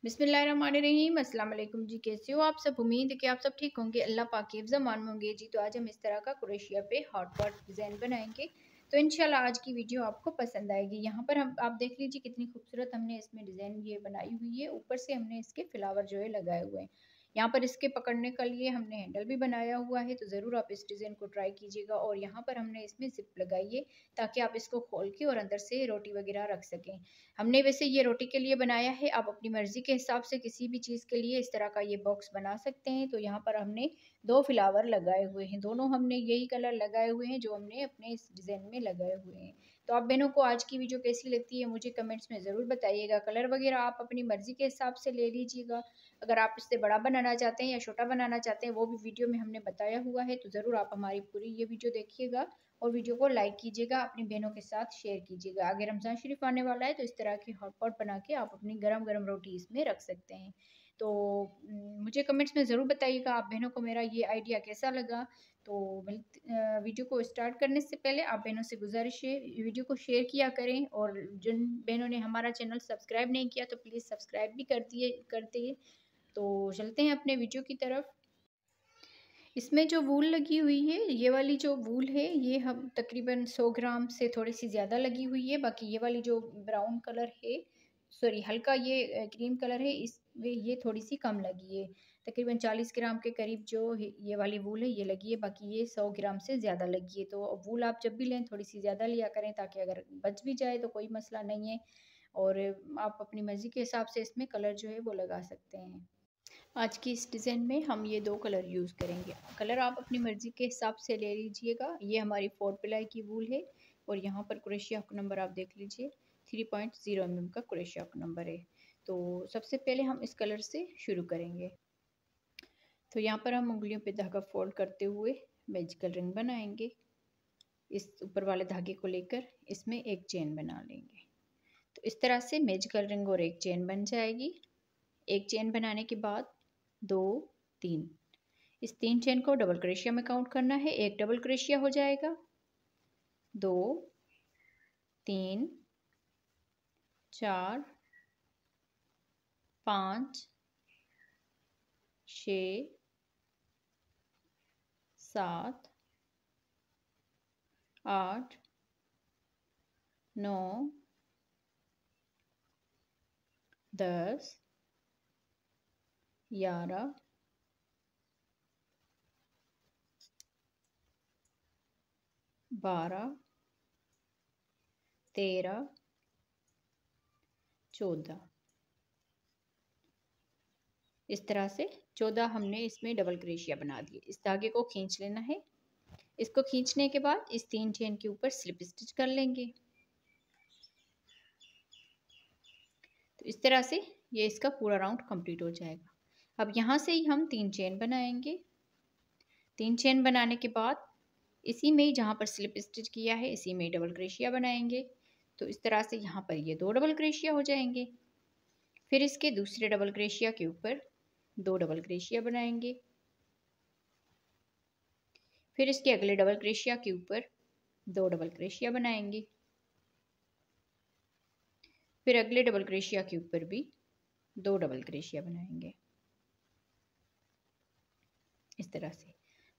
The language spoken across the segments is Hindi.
बिस्मिल्लाहिर्रहमानिर्रहीम। अस्सलाम वालेकुम जी, कैसे हो आप सब। उम्मीद है कि आप सब ठीक होंगे, अल्लाह पाक के हिफ्ज़ अमान में होंगे जी। तो आज हम इस तरह का क्रोशिया पे हॉट पॉट डिज़ाइन बनाएंगे, तो इंशाल्लाह आज की वीडियो आपको पसंद आएगी। यहाँ पर हम आप देख लीजिए कितनी खूबसूरत हमने इसमें डिज़ाइन ये बनाई हुई है। ऊपर से हमने इसके फ्लावर जो है लगाए हुए हैं। यहाँ पर इसके पकड़ने के लिए हमने हैंडल भी बनाया हुआ है, तो ज़रूर आप इस डिज़ाइन को ट्राई कीजिएगा। और यहाँ पर हमने इसमें ज़िप लगाई है ताकि आप इसको खोल के और अंदर से रोटी वगैरह रख सकें। हमने वैसे ये रोटी के लिए बनाया है, आप अपनी मर्ज़ी के हिसाब से किसी भी चीज़ के लिए इस तरह का ये बॉक्स बना सकते हैं। तो यहाँ पर हमने 2 फ्लावर लगाए हुए हैं, दोनों हमने यही कलर लगाए हुए हैं जो हमने अपने इस डिज़ाइन में लगाए हुए हैं। तो आप बहनों को आज की वीडियो कैसी लगती है मुझे कमेंट्स में ज़रूर बताइएगा। कलर वगैरह आप अपनी मर्ज़ी के हिसाब से ले लीजिएगा। अगर आप इससे बड़ा बनाना चाहते हैं या छोटा बनाना चाहते हैं वो भी वीडियो में हमने बताया हुआ है, तो ज़रूर आप हमारी पूरी ये वीडियो देखिएगा और वीडियो को लाइक कीजिएगा, अपनी बहनों के साथ शेयर कीजिएगा। आगे रमज़ान शरीफ आने वाला है, तो इस तरह की हॉट पॉट बना के आप अपनी गरम गरम रोटी इसमें रख सकते हैं। तो मुझे कमेंट्स में ज़रूर बताइएगा आप बहनों को मेरा ये आइडिया कैसा लगा। तो वीडियो को स्टार्ट करने से पहले आप बहनों से गुजारिश है वीडियो को शेयर किया करें, और जिन बहनों ने हमारा चैनल सब्सक्राइब नहीं किया तो प्लीज़ सब्सक्राइब भी करते हैं। तो चलते हैं अपने वीडियो की तरफ। इसमें जो वूल लगी हुई है, ये वाली जो वूल है ये हम तकरीबन 100 ग्राम से थोड़ी सी ज़्यादा लगी हुई है। बाकी ये वाली जो ब्राउन कलर है, सॉरी हल्का ये क्रीम कलर है, इसमें ये थोड़ी सी कम लगी है। तकरीबन 40 ग्राम के करीब जो ये वाली वूल है ये लगी है, बाकी ये 100 ग्राम से ज़्यादा लगी है। तो वूल आप जब भी लें थोड़ी सी ज़्यादा लिया करें, ताकि अगर बच भी जाए तो कोई मसला नहीं है। और आप अपनी मर्ज़ी के हिसाब से इसमें कलर जो है वो लगा सकते हैं। आज की इस डिज़ाइन में हम ये 2 कलर यूज़ करेंगे। कलर आप अपनी मर्ज़ी के हिसाब से ले लीजिएगा। ये हमारी 4 प्लाई की वूल है और यहाँ पर क्रोशिया का नंबर आप देख लीजिए 3.0 mm का क्रोशिया का नंबर है। तो सबसे पहले हम इस कलर से शुरू करेंगे। तो यहाँ पर हम उंगलियों पे धागा फोल्ड करते हुए मैजिकल रिंग बनाएंगे। इस ऊपर वाले धागे को लेकर इसमें एक चेन बना लेंगे। तो इस तरह से मैजिकल रिंग और एक चेन बन जाएगी। एक चेन बनाने के बाद 2 3, इस 3 चेन को डबल क्रोशिया में काउंट करना है। एक डबल क्रोशिया हो जाएगा, 2 3 4 5 6 7 8 9 10 11 12 13 14। इस तरह से 14 हमने इसमें डबल क्रोशिया बना दिए। इस धागे को खींच लेना है। इसको खींचने के बाद इस 3 चेन के ऊपर स्लिप स्टिच कर लेंगे। तो इस तरह से ये इसका पूरा राउंड कंप्लीट हो जाएगा। अब यहाँ से ही हम 3 चेन बनाएंगे। 3 चेन बनाने के बाद इसी में जहाँ पर स्लिप स्टिच किया है इसी में डबल क्रोशिया बनाएंगे। तो इस तरह से यहाँ पर ये 2 डबल क्रोशिया हो जाएंगे। फिर इसके दूसरे डबल क्रोशिया के ऊपर 2 डबल क्रोशिया बनाएंगे। फिर इसके अगले डबल क्रोशिया के ऊपर 2 डबल क्रोशिया बनाएंगे। फिर अगले डबल क्रोशिया के ऊपर भी 2 डबल क्रोशिया बनाएंगे। इस तरह से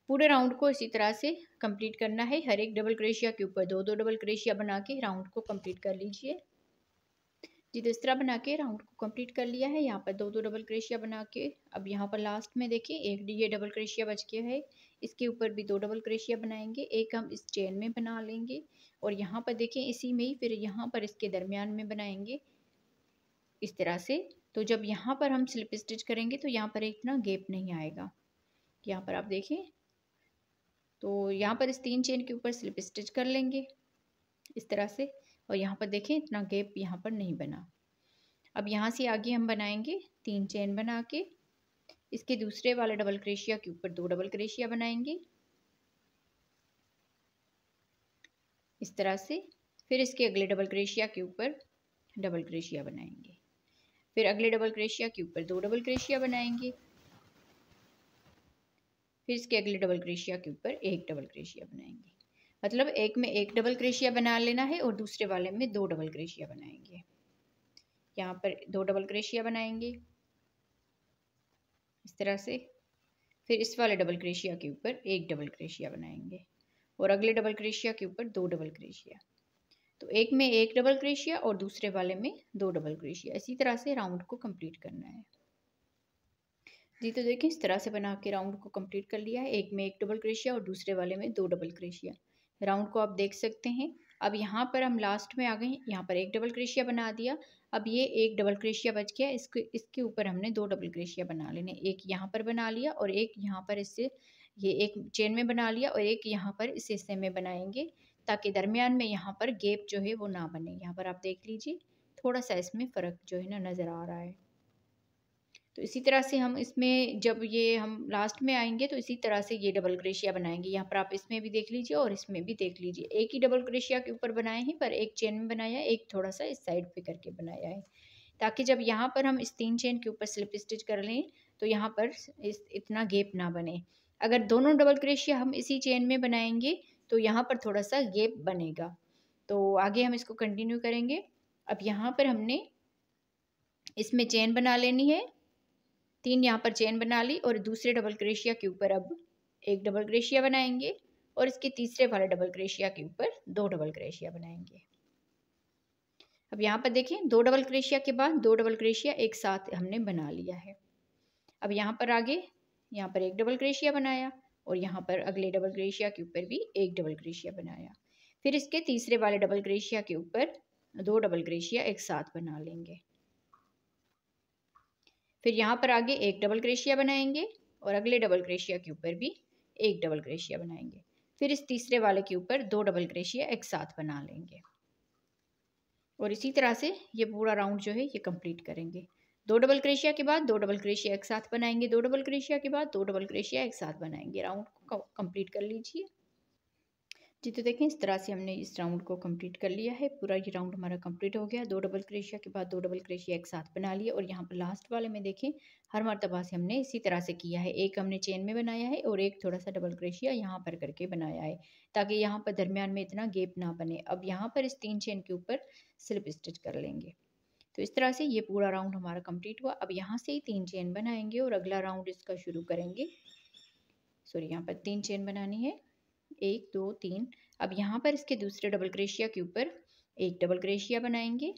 पूरे राउंड को इसी तरह से कंप्लीट करना है। हर एक डबल क्रोशिया के ऊपर 2 2 डबल क्रोशिया बना के राउंड को कंप्लीट कर लीजिए। जी, तो इस तरह बना के राउंड को कंप्लीट कर लिया है। यहाँ पर 2 2 डबल क्रोशिया बना के अब यहाँ पर लास्ट में देखिए एक ये डबल क्रोशिया बच गया है। इसके ऊपर भी 2 डबल क्रोशिया बनाएंगे। एक हम इस चेन में बना लेंगे और यहाँ पर देखिए इसी में ही फिर यहाँ पर इसके दरमियान में बनाएंगे इस तरह से। तो जब यहाँ पर हम स्लिप स्टिच करेंगे तो यहाँ पर इतना गैप नहीं आएगा। यहाँ पर आप देखें, तो यहाँ पर इस 3 चेन के ऊपर स्लिप स्टिच कर लेंगे इस तरह से। और यहाँ पर देखें इतना गैप यहाँ पर नहीं बना। अब यहाँ से आगे हम बनाएंगे 3 चेन बना के इसके दूसरे वाले डबल क्रोशिया के ऊपर 2 डबल क्रोशिया बनाएंगे इस तरह से। फिर इसके अगले डबल क्रोशिया के ऊपर डबल क्रोशिया बनाएंगे। फिर अगले डबल क्रोशिया के ऊपर 2 डबल क्रोशिया बनाएंगे। फिर इसके अगले डबल क्रोशिया के ऊपर एक डबल क्रोशिया बनाएंगे। मतलब एक में एक डबल क्रोशिया बना लेना है और दूसरे वाले में 2 डबल क्रोशिया बनाएंगे। यहाँ पर 2 डबल क्रोशिया बनाएंगे। इस तरह से। फिर इस वाले डबल क्रोशिया के ऊपर एक डबल क्रोशिया बनाएंगे और अगले डबल क्रोशिया के ऊपर दो डबल क्रोशिया। तो एक में एक डबल क्रोशिया और दूसरे वाले में दो डबल क्रोशिया। इसी तरह से राउंड को कंप्लीट करना है जी। तो देखिए इस तरह से बना के राउंड को कंप्लीट कर लिया है। एक में एक डबल क्रोशिया और दूसरे वाले में दो डबल क्रोशिया। राउंड को आप देख सकते हैं। अब यहाँ पर हम लास्ट में आ गए हैं। यहाँ पर एक डबल क्रोशिया बना दिया। अब ये एक डबल क्रोशिया बच गया, इसके ऊपर हमने दो डबल क्रोशिया बना लेने। एक यहाँ पर बना लिया और एक यहाँ पर इससे ये एक चेन में बना लिया और एक यहाँ पर इस हिस्से में बनाएंगे, ताकि दरमियान में यहाँ पर गैप जो है वो ना बने। यहाँ पर आप देख लीजिए थोड़ा सा इसमें फ़र्क जो है ना नज़र आ रहा है। तो इसी तरह से हम इसमें जब ये हम लास्ट में आएंगे तो इसी तरह से ये डबल क्रोशिया बनाएंगे। यहाँ पर आप इसमें भी देख लीजिए और इसमें भी देख लीजिए, एक ही डबल क्रोशिया के ऊपर बनाए हैं, पर एक चेन में बनाया है, एक थोड़ा सा इस साइड पे करके बनाया है, ताकि जब यहाँ पर हम इस 3 चेन के ऊपर स्लिप स्टिच कर लें तो यहाँ पर इतना गैप ना बने। अगर दोनों डबल क्रोशिया हम इसी चेन में बनाएंगे तो यहाँ पर थोड़ा सा गैप बनेगा। तो आगे हम इसको कंटिन्यू करेंगे। अब यहाँ पर हमने इसमें चेन बना लेनी है, 3 यहाँ पर चेन बना ली और दूसरे डबल क्रोशिया के ऊपर अब एक डबल क्रोशिया बनाएंगे और इसके तीसरे वाले डबल क्रोशिया के ऊपर दो डबल क्रोशिया बनाएंगे। अब यहाँ पर देखें दो डबल क्रोशिया के बाद दो डबल क्रोशिया एक साथ हमने बना लिया है। अब यहाँ पर आगे यहाँ पर एक डबल क्रोशिया बनाया और यहाँ पर अगले डबल क्रोशिया के ऊपर भी एक डबल क्रोशिया बनाया। फिर इसके तीसरे वाले डबल क्रोशिया के ऊपर दो डबल क्रोशिया एक साथ बना लेंगे। फिर यहाँ पर आगे एक डबल क्रोशिया बनाएंगे और अगले डबल क्रोशिया के ऊपर भी एक डबल क्रोशिया बनाएंगे। फिर इस तीसरे वाले के ऊपर दो डबल क्रोशिया एक साथ बना लेंगे और इसी तरह से ये पूरा राउंड जो है ये कंप्लीट करेंगे। दो डबल क्रोशिया के बाद दो डबल क्रोशिया एक साथ बनाएंगे, दो डबल क्रोशिया के बाद दो डबल क्रोशिया एक साथ बनाएंगे। राउंड को कंप्लीट कर लीजिए जी। तो देखें इस तरह से हमने इस राउंड को कंप्लीट कर लिया है। पूरा ये राउंड हमारा कंप्लीट हो गया। दो डबल क्रोशिया के बाद दो डबल क्रोशिया एक साथ बना लिए और यहाँ पर लास्ट वाले में देखें हर मर्तबा से हमने इसी तरह से किया है। एक हमने चेन में बनाया है और एक थोड़ा सा डबल क्रोशिया यहाँ पर करके बनाया है, ताकि यहाँ पर दरमियान में इतना गैप ना बने। अब यहाँ पर इस 3 चेन के ऊपर स्लिप स्टिच कर लेंगे। तो इस तरह से ये पूरा राउंड हमारा कंप्लीट हुआ। अब यहाँ से ही 3 चेन बनाएंगे और अगला राउंड इसका शुरू करेंगे। सॉरी, यहाँ पर 3 चेन बनानी है, 1 2 3। अब यहाँ पर इसके दूसरे डबल क्रोशिया के ऊपर एक डबल क्रोशिया बनाएंगे,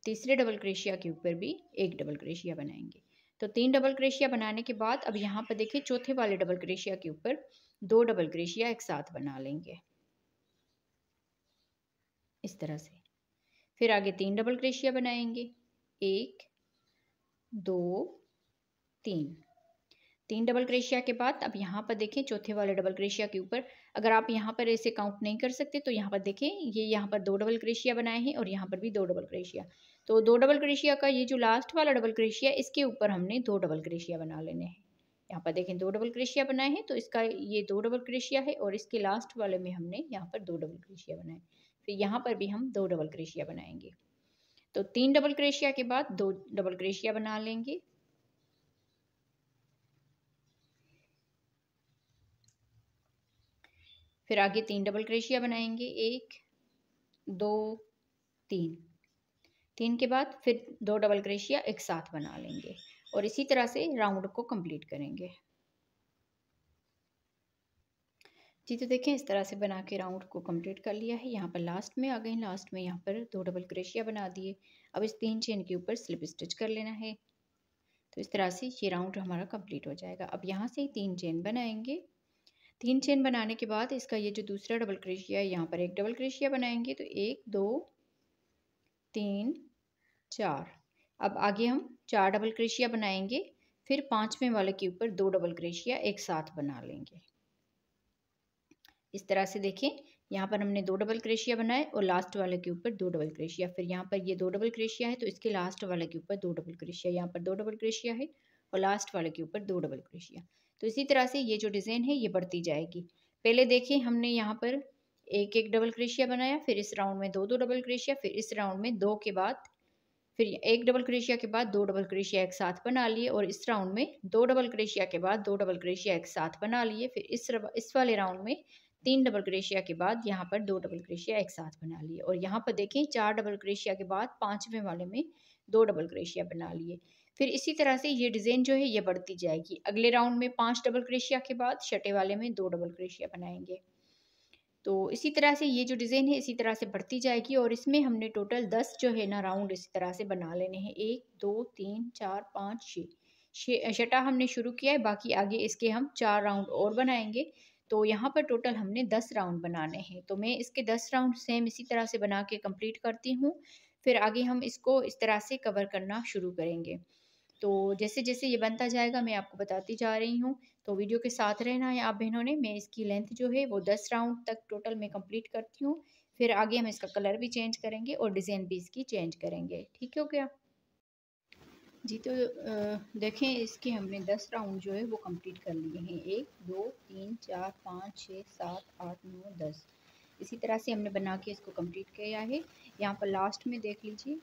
तीसरे डबल क्रोशिया के ऊपर भी एक डबल क्रोशिया बनाएंगे। तो 3 डबल क्रोशिया बनाने के बाद अब यहाँ पर देखिए चौथे वाले डबल क्रोशिया के ऊपर दो डबल क्रोशिया एक साथ बना लेंगे इस तरह से। फिर आगे 3 डबल क्रोशिया बनाएंगे, 1 2 3। 3 डबल क्रोशिया के बाद अब यहाँ पर देखें चौथे वाले डबल क्रोशिया के ऊपर, अगर आप यहाँ पर ऐसे काउंट नहीं कर सकते तो यहाँ पर देखें ये यहाँ पर दो डबल क्रोशिया बनाए हैं और यहाँ पर भी दो डबल क्रोशिया। तो दो डबल क्रोशिया का ये जो लास्ट वाला डबल क्रोशिया इसके ऊपर हमने दो डबल क्रोशिया बना लेने हैं। यहाँ पर देखें दो डबल क्रोशिया बनाए हैं तो इसका ये दो डबल क्रोशिया है और इसके लास्ट वाले में हमने यहाँ पर दो डबल क्रोशिया बनाए। फिर यहाँ पर भी हम दो डबल क्रोशिया बनाएंगे। तो 3 डबल क्रोशिया के बाद दो डबल क्रोशिया बना लेंगे। फिर आगे 3 डबल क्रोशिया बनाएंगे, 1 2 3। 3 के बाद फिर दो डबल क्रोशिया एक साथ बना लेंगे और इसी तरह से राउंड को कंप्लीट करेंगे जी। तो देखें इस तरह से बना के राउंड को कंप्लीट कर लिया है। यहाँ पर लास्ट में आ गए, लास्ट में यहाँ पर दो डबल क्रोशिया बना दिए। अब इस 3 चेन के ऊपर स्लिप स्टिच कर लेना है। तो इस तरह से ये राउंड हमारा कंप्लीट हो जाएगा। अब यहाँ से 3 चेन बनाएंगे। 3 चेन बनाने के बाद इसका ये जो दूसरा डबल क्रोशिया है यहाँ पर एक डबल क्रोशिया बनाएंगे। तो 1 2 3 4। अब आगे हम 4 डबल क्रोशिया बनाएंगे, फिर 5वें वाले के ऊपर दो डबल क्रोशिया एक साथ बना लेंगे इस तरह से। देखें यहाँ पर हमने दो डबल क्रोशिया बनाए और लास्ट वाले के ऊपर दो डबल क्रोशिया। फिर यहाँ पर ये दो डबल क्रोशिया है तो इसके लास्ट वाले के ऊपर दो डबल क्रोशिया, यहाँ पर दो डबल क्रोशिया है और लास्ट वाले के ऊपर दो डबल क्रोशिया। तो इसी तरह से ये जो डिज़ाइन है ये बढ़ती जाएगी। पहले देखिए हमने यहाँ पर एक एक डबल क्रोशिया बनाया, फिर इस राउंड में दो दो डबल क्रोशिया, फिर इस राउंड में दो के बाद फिर एक डबल क्रोशिया के बाद दो डबल क्रोशिया एक साथ बना लिए और इस राउंड में दो डबल क्रोशिया के बाद दो डबल क्रोशिया एक साथ बना लिए। फिर इस वाले राउंड में 3 डबल क्रोशिया के बाद यहाँ पर दो डबल क्रोशिया एक साथ बना लिए और यहाँ पर देखें 4 डबल क्रोशिया के बाद 5वें वाले में 2 डबल क्रोशिया बना लिए। फिर इसी तरह से ये डिज़ाइन जो है ये बढ़ती जाएगी। अगले राउंड में 5 डबल क्रोशिया के बाद छठे वाले में 2 डबल क्रोशिया बनाएंगे। तो इसी तरह से ये जो डिज़ाइन है इसी तरह से बढ़ती जाएगी और इसमें हमने टोटल 10 जो है ना राउंड इसी तरह से बना लेने हैं। 1 2 3 4 5 6 छठा हमने शुरू किया है, बाकी आगे इसके हम 4 राउंड और बनाएंगे। तो यहाँ पर टोटल हमने 10 राउंड बनाने हैं। तो मैं इसके 10 राउंड सेम इसी तरह से बना के कंप्लीट करती हूँ। फिर आगे हम इसको इस तरह से कवर करना शुरू करेंगे। तो जैसे जैसे ये बनता जाएगा मैं आपको बताती जा रही हूँ। तो वीडियो के साथ रहना है आप बहनों ने। मैं इसकी लेंथ जो है वो 10 राउंड तक टोटल मैं कंप्लीट करती हूँ। फिर आगे हम इसका कलर भी चेंज करेंगे और डिज़ाइन भी इसकी चेंज करेंगे। ठीक हो गया जी। तो देखें इसके हमने 10 राउंड जो है वो कंप्लीट कर लिए हैं। 1 2 3 4 5 6 7 8 9 10 इसी तरह से हमने बना के इसको कंप्लीट किया है। यहाँ पर लास्ट में देख लीजिए,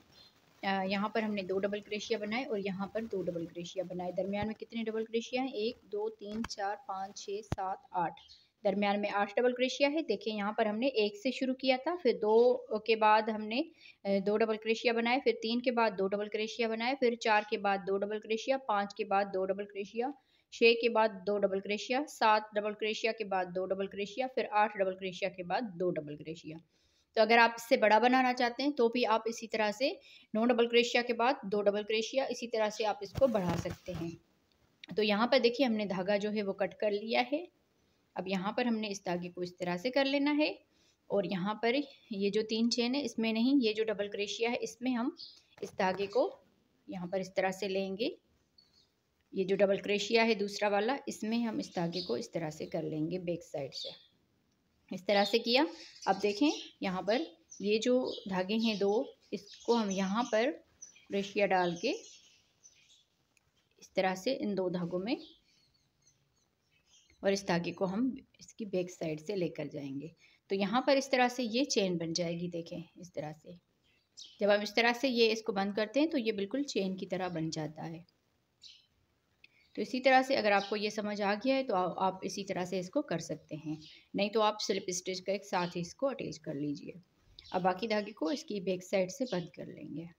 यहाँ पर हमने 2 डबल क्रोशिया बनाए और यहाँ पर 2 डबल क्रोशिया बनाए। दरमियान में कितने डबल क्रोशिया हैं? 1 2 3 4 5 6 7 8। दरमियान में 8 डबल क्रोशिया है। देखिए यहाँ पर हमने 1 से शुरू किया था, फिर 2 के बाद हमने 2 डबल क्रोशिया बनाए, फिर 3 के बाद 2 डबल क्रोशिया बनाए, फिर 4 के बाद 2 डबल क्रोशिया, 5 के बाद 2 डबल क्रोशिया, 6 के बाद 2 डबल क्रोशिया, 7 डबल क्रोशिया के बाद 2 डबल क्रोशिया, फिर 8 डबल क्रोशिया के बाद 2 डबल क्रोशिया। तो अगर आप इससे बड़ा बनाना चाहते हैं तो भी आप इसी तरह से 9 डबल क्रोशिया के बाद 2 डबल क्रोशिया इसी तरह से आप इसको बढ़ा सकते हैं। तो यहाँ पर देखिए हमने धागा जो है वो कट कर लिया है। अब यहाँ पर हमने इस धागे को इस तरह से कर लेना है और यहाँ पर ये जो 3 चेन है इसमें नहीं, ये जो डबल क्रोशिया है इसमें हम इस धागे को यहाँ पर इस तरह से लेंगे। ये जो डबल क्रोशिया है दूसरा वाला, इसमें हम इस धागे को इस तरह से कर लेंगे बैक साइड से। इस तरह से किया। अब देखें यहाँ पर ये जो धागे हैं 2, इसको हम यहाँ पर क्रोशिया डाल के इस तरह से इन 2 धागों में और इस धागे को हम इसकी बैक साइड से लेकर जाएंगे। तो यहाँ पर इस तरह से ये चेन बन जाएगी। देखें इस तरह से जब हम इस तरह से ये इसको बंद करते हैं तो ये बिल्कुल चेन की तरह बन जाता है। तो इसी तरह से अगर आपको ये समझ आ गया है तो आप इसी तरह से इसको कर सकते हैं। नहीं तो आप स्लिप स्टिच का एक साथ ही इसको अटैच कर लीजिए। अब बाकी धागे को इसकी बैक साइड से बंद कर लेंगे।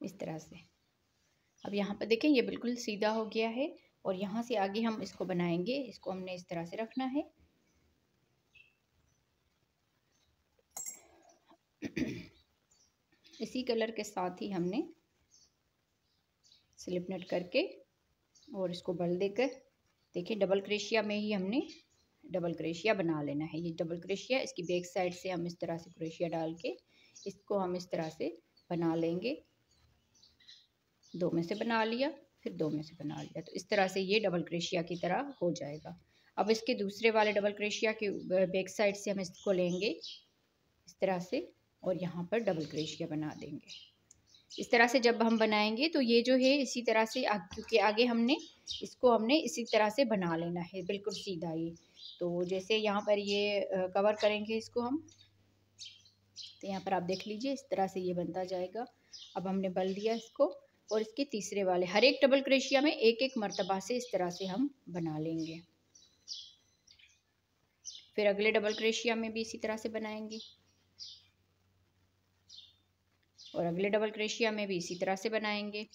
इस तरह से अब यहाँ पर देखें ये बिल्कुल सीधा हो गया है और यहाँ से आगे हम इसको बनाएंगे। इसको हमने इस तरह से रखना है। इसी कलर के साथ ही हमने स्लिप नट करके और इसको बल देकर देखिए डबल क्रोशिया में ही हमने डबल क्रोशिया बना लेना है। ये डबल क्रोशिया इसकी बैक साइड से हम इस तरह से क्रोशिया डाल के इसको हम इस तरह से बना लेंगे। 2 में से बना लिया, फिर 2 में से बना लिया। तो इस तरह से ये डबल क्रोशिया की तरह हो जाएगा। अब इसके दूसरे वाले डबल क्रोशिया के बैक साइड से हम इसको लेंगे इस तरह से और यहाँ पर डबल क्रोशिया बना देंगे। इस तरह से जब हम बनाएंगे तो ये जो है इसी तरह से क्योंकि आगे हमने इसी तरह से बना लेना है बिल्कुल सीधा ये। तो जैसे यहाँ पर ये कवर करेंगे इसको हम, तो यहाँ पर आप देख लीजिए इस तरह से ये बनता जाएगा। अब हमने बल दिया इसको और इसके तीसरे वाले हर एक डबल क्रोशिया में एक एक मर्तबा से इस तरह से हम बना लेंगे। फिर अगले डबल क्रोशिया में भी इसी तरह से बनाएंगे और अगले डबल क्रोशिया में भी इसी तरह से बनाएंगे।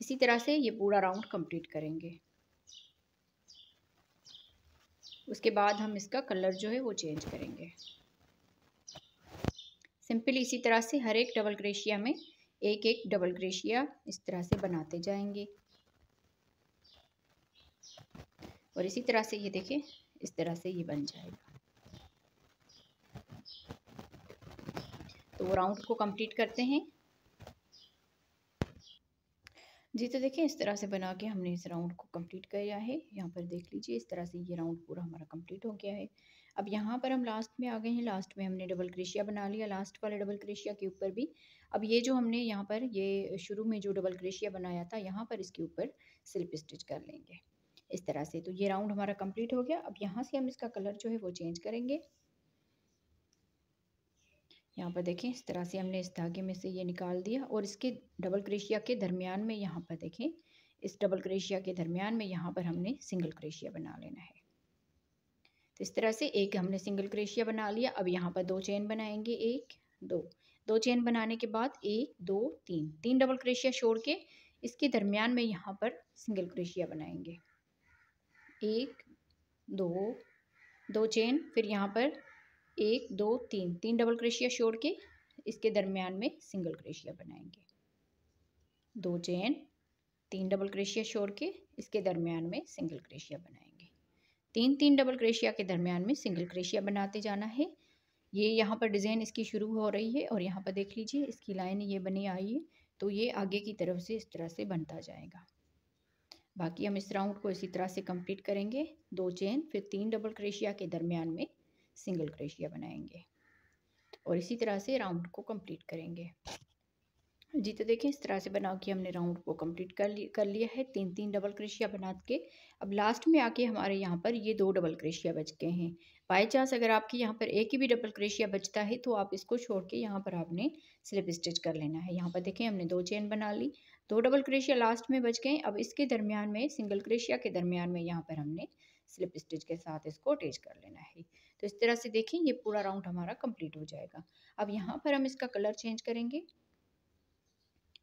इसी तरह से ये पूरा राउंड कंप्लीट करेंगे। उसके बाद हम इसका कलर जो है वो चेंज करेंगे। सिंपली इसी तरह से हर एक डबल क्रोशिया में एक एक डबल क्रोशिया इस तरह से बनाते जाएंगे और इसी तरह से ये देखें इस तरह से ये बन जाएगा। तो वो राउंड को कंप्लीट करते हैं जी। तो देखिए इस तरह से बना के हमने इस राउंड को कंप्लीट किया है। यहाँ पर देख लीजिए इस तरह से ये राउंड पूरा हमारा कंप्लीट हो गया है। अब यहाँ पर हम लास्ट में आ गए हैं। लास्ट में हमने डबल क्रोशिया बना लिया लास्ट वाले डबल क्रोशिया के ऊपर भी। अब ये जो हमने यहाँ पर ये शुरू में जो डबल क्रोशिया बनाया था यहाँ पर इसके ऊपर स्लिप स्टिच कर लेंगे इस तरह से। तो ये राउंड हमारा कंप्लीट हो गया। अब यहाँ से हम इसका कलर जो है वो चेंज करेंगे। यहाँ पर देखें इस तरह से हमने इस धागे में से ये निकाल दिया और इसके डबल क्रोशिया के दरमियान में यहाँ पर देखें इस डबल क्रोशिया के दरमियान में यहाँ पर हमने सिंगल क्रोशिया बना लेना है। तो इस तरह से एक हमने सिंगल क्रोशिया बना लिया। अब यहाँ पर 2 चेन बनाएंगे, 1 2 चेन बनाने के बाद 1 2 3 डबल क्रोशिया छोड़ के इसके दरमियान में यहाँ पर सिंगल क्रोशिया बनाएंगे। 1 2 चेन, फिर यहाँ पर 1 2 3 डबल क्रोशिया छोड़ के इसके दरमियान में सिंगल क्रोशिया बनाएंगे। 2 चेन, 3 डबल क्रोशिया छोड़ के इसके दरमियान में सिंगल क्रोशिया बनाएंगे। 3 डबल क्रोशिया के दरमियान में सिंगल क्रोशिया बनाते जाना है। ये यहाँ पर डिज़ाइन इसकी शुरू हो रही है और यहाँ पर देख लीजिए इसकी लाइन ये बनी आई है, तो ये आगे की तरफ से इस तरह से बनता जाएगा। बाकी हम इस राउंड को इसी तरह से कंप्लीट करेंगे। 2 चेन, फिर 3 डबल क्रोशिया के दरमियान में सिंगल क्रोशिया बनाएंगे और इसी तरह से राउंड को कंप्लीट करेंगे जी। तो देखें इस तरह से बना के हमने राउंड को कंप्लीट कर लिया है। 3 डबल क्रोशिया बना के अब लास्ट में आके हमारे यहाँ पर ये 2 डबल क्रोशिया बच गए हैं। बाई चांस अगर आपके यहाँ पर एक ही भी डबल क्रोशिया बचता है तो आप इसको छोड़ के यहाँ पर आपने स्लिप स्टिच कर लेना है। यहाँ पर देखें हमने 2 चेन बना ली, 2 डबल क्रोशिया लास्ट में बच गए। अब इसके दरमियान में सिंगल क्रोशिया के दरमियान में यहाँ पर हमने स्लिप स्टिच के साथ इसको अटैच कर लेना है। तो इस तरह से देखें ये पूरा राउंड हमारा कंप्लीट हो जाएगा। अब यहाँ पर हम इसका कलर चेंज करेंगे।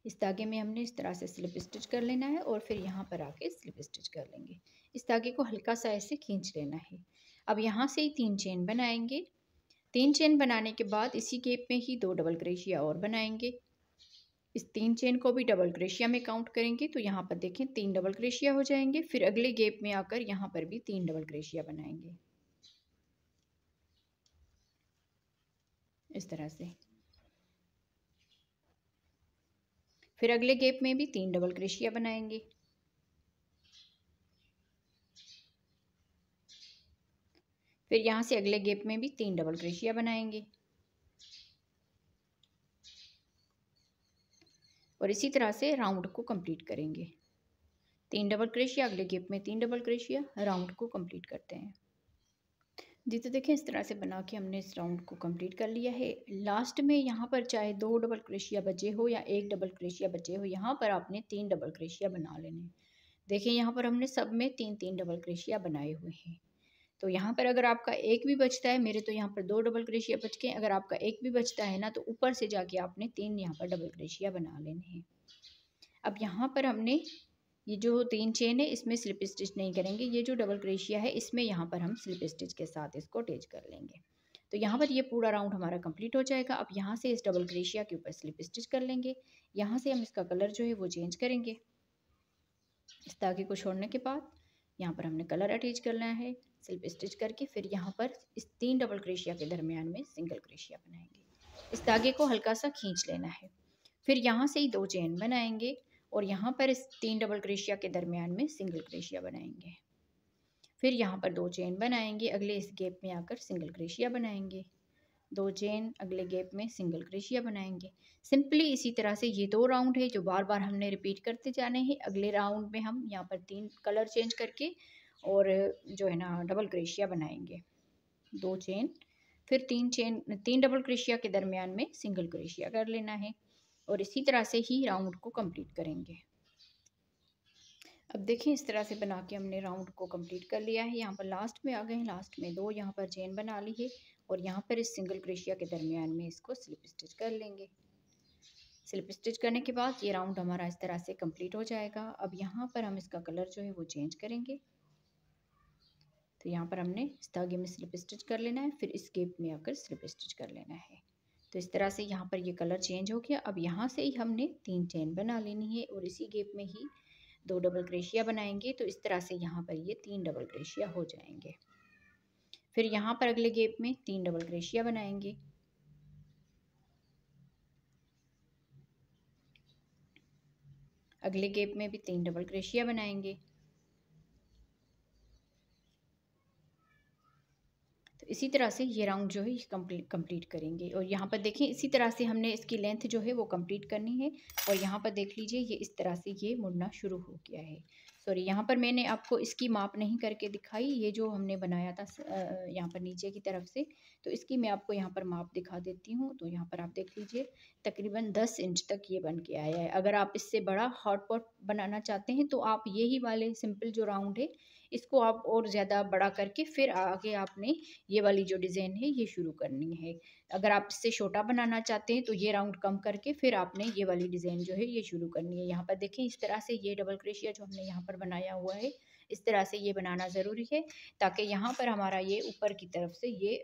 इस धागे में हमने इस तरह से स्लिप स्टिच कर लेना है और फिर यहाँ पर आके स्लिप स्टिच कर लेंगे। इस धागे को हल्का सा ऐसे खींच लेना है। अब यहाँ से ही 3 चेन बनाएंगे। 3 चेन बनाने के बाद इसी गैप में ही 2 डबल क्रोशिया और बनाएंगे। इस 3 चेन को भी डबल क्रोशिया में काउंट करेंगे तो यहाँ पर देखें 3 डबल क्रोशिया हो जाएंगे। फिर अगले गैप में आकर यहाँ पर भी 3 डबल क्रोशिया बनाएंगे इस तरह से। फिर अगले गैप में भी 3 डबल क्रोशिया बनाएंगे। फिर यहाँ से अगले गैप में भी 3 डबल क्रोशिया बनाएंगे और इसी तरह से राउंड को कंप्लीट करेंगे। 3 डबल क्रोशिया, अगले गैप में 3 डबल क्रोशिया, राउंड को कंप्लीट करते हैं जी। तो देखें इस तरह से बना के हमने इस राउंड को कंप्लीट कर लिया है। लास्ट में यहाँ पर चाहे 2 डबल क्रोशिया बचे हो या 1 डबल क्रोशिया बचे हो, यहाँ पर आपने 3 डबल क्रोशिया बना लेने। देखें यहाँ पर हमने सब में 3 डबल क्रोशिया बनाए हुए हैं। तो यहाँ पर अगर आपका एक भी बचता है, मेरे तो यहाँ पर 2 डबल क्रोशिया बच के, अगर आपका एक भी बचता है ना तो ऊपर से जाके आपने 3 यहाँ पर डबल क्रोशिया बना लेने हैं। अब यहाँ पर हमने ये जो 3 चेन है इसमें स्लिप स्टिच नहीं करेंगे। ये जो डबल क्रोशिया है इसमें यहाँ पर हम स्लिप स्टिच के साथ इसको अटैच कर लेंगे। तो यहाँ पर ये पूरा राउंड हमारा कंप्लीट हो जाएगा। अब यहाँ से इस डबल क्रोशिया के ऊपर स्लिप स्टिच कर लेंगे। यहाँ से हम इसका कलर जो है वो चेंज करेंगे। इस धागे को छोड़ने के बाद यहाँ पर हमने कलर अटैच करना है स्लिप स्टिच करके। फिर यहाँ पर इस 3 डबल क्रोशिया के दरमियान में सिंगल क्रोशिया बनाएंगे। इस धागे को हल्का सा खींच लेना है। फिर यहाँ से ही 2 चेन बनाएंगे और यहाँ पर इस 3 डबल क्रोशिया के दरमियान में सिंगल क्रोशिया बनाएंगे। फिर यहाँ पर 2 चेन बनाएंगे, अगले इस गैप में आकर सिंगल क्रोशिया बनाएंगे। 2 चेन, अगले गैप में सिंगल क्रोशिया बनाएंगे। सिंपली इसी तरह से ये 2 राउंड है जो बार बार हमने रिपीट करते जाने हैं। अगले राउंड में हम यहाँ पर 3 कलर चेंज करके और जो है ना डबल क्रोशिया बनाएंगे। 2 चेन, फिर 3 डबल क्रोशिया के दरमियान में सिंगल क्रोशिया कर लेना है और इसी तरह से ही राउंड को कंप्लीट करेंगे। अब देखें इस तरह से बना के हमने राउंड को कंप्लीट कर लिया है। यहाँ पर लास्ट में आ गए हैं, लास्ट में 2 यहाँ पर चेन बना ली है और यहाँ पर इस सिंगल क्रोशिया के दरमियान में इसको स्लिप स्टिच कर लेंगे। स्लिप स्टिच करने के बाद ये राउंड हमारा इस तरह से कंप्लीट हो जाएगा। अब यहाँ पर हम इसका कलर जो है वो चेंज करेंगे। तो यहाँ पर हमने इस धागे में स्लिप स्टिच कर लेना है, फिर इस गैप में आकर स्लिप स्टिच कर लेना है। तो इस तरह से यहाँ पर ये कलर चेंज हो गया। अब यहाँ से ही हमने 3 चेन बना लेनी है और इसी गैप में ही 2 डबल क्रोशिया बनाएंगे। तो इस तरह से यहाँ पर ये 3 डबल क्रोशिया हो जाएंगे। फिर यहाँ पर अगले गैप में 3 डबल क्रोशिया बनाएंगे। अगले गैप में भी 3 डबल क्रोशिया बनाएंगे। तो इसी तरह से ये राउंड जो है कंप्लीट करेंगे। और यहाँ पर देखें इसी तरह से हमने इसकी लेंथ जो है वो कंप्लीट करनी है। और यहाँ पर देख लीजिए ये इस तरह से ये मुड़ना शुरू हो गया है। सॉरी, यहाँ पर मैंने आपको इसकी माप नहीं करके दिखाई, ये जो हमने बनाया था यहाँ पर नीचे की तरफ से, तो इसकी मैं आपको यहाँ पर माप दिखा देती हूँ। तो यहाँ पर आप देख लीजिए तकरीबन 10 इंच तक ये बन के आया है। अगर आप इससे बड़ा हॉट पॉट बनाना चाहते हैं तो आप यही वाले सिंपल जो राउंड है इसको आप और ज़्यादा बड़ा करके फिर आगे आपने ये वाली जो डिज़ाइन है ये शुरू करनी है। अगर आप इससे छोटा बनाना चाहते हैं तो ये राउंड कम करके फिर आपने ये वाली डिज़ाइन जो है ये शुरू करनी है। यहाँ पर देखें इस तरह से ये डबल क्रोशिया जो हमने यहाँ पर बनाया हुआ है इस तरह से ये बनाना ज़रूरी है, ताकि यहाँ पर हमारा ये ऊपर की तरफ से ये